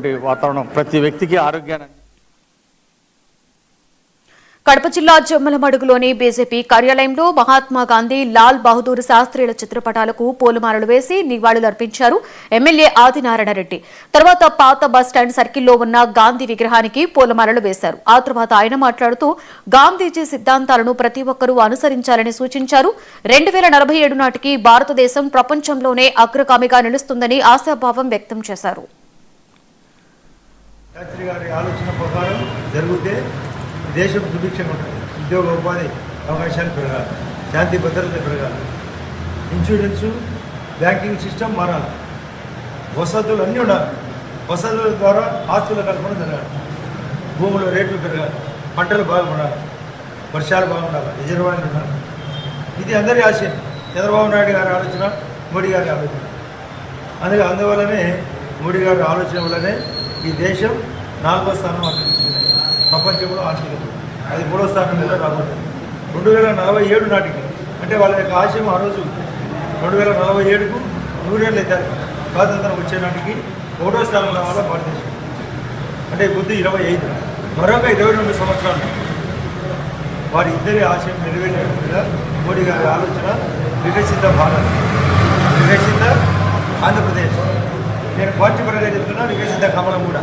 ఉన్నటువంటి వాతావరణం ప్రతి వ్యక్తికి ఆరోగ్యాన్ని. కడప జిల్లా జమ్మలమడుగులోని బీజేపీ కార్యాలయంలో మహాత్మా గాంధీ, లాల్ బహదూర్ శాస్త్రిల చిత్రపటాలకు పూలమాలలు వేసి నివాళులర్పించారు ఎమ్మెల్యే ఆదినారాయణరెడ్డి. తర్వాత పాత బస్టాండ్ సర్కిల్లో ఉన్న గాంధీ విగ్రహానికి పూలమాలలు వేశారు. ఆ తర్వాత ఆయన మాట్లాడుతూ గాంధీజీ సిద్ధాంతాలను ప్రతి ఒక్కరూ అనుసరించాలని సూచించారు. 2047 నాటికి భారతదేశం ప్రపంచంలోనే అగ్రగామిగా నిలుస్తుందని ఆశాభావం వ్యక్తం చేశారు. దేశం సుభిక్షంగా ఉంటుంది. ఉద్యోగ ఉపాధి అవకాశాలు పెరగాలి, శాంతి భద్రత పెరగాలి, ఇన్సూరెన్సు బ్యాంకింగ్ సిస్టమ్ మారాలి, వసతులు అన్నీ ఉండాలి. వసతుల ద్వారా ఆస్తుల కల్పన జరగాలి, భూముల రేట్లు పెరగాలి, పంటలు బాగుపడాలి, వర్షాలు బాగుండాలి, రిజర్వాయర్లు ఉండాలి. ఇది అందరి ఆశయం. చంద్రబాబు నాయుడు గారి ఆలోచన, మోడీ గారి ఆలోచన. అందువల్లనే మోడీ గారి ఆలోచన వల్లనే ఈ దేశం 4వ స్థానం ఆక్రమించింది ప్రపంచంలో ఆర్థిక. అది 3వ స్థానం కూడా రాబోతుంది 2047 నాటికి. అంటే వాళ్ళ యొక్క ఆశయం ఆ రోజు 2047కు 100 ఏళ్ళు అవుతారు. స్వాతంత్రం వచ్చే నాటికి 1వ స్థానం రావాలా భారతదేశం. అంటే బుద్ధి 25, మరొక 22 సంవత్సరాలు వారి ఇద్దరి ఆశయం నెరవేరేట్టుగా మోడీ గారి ఆలోచన వికసిత భారత్, వికసిత ఆంధ్రప్రదేశ్. నేను పార్టీ పరంగా చెప్తున్నా, వికసిత కమలం కూడా.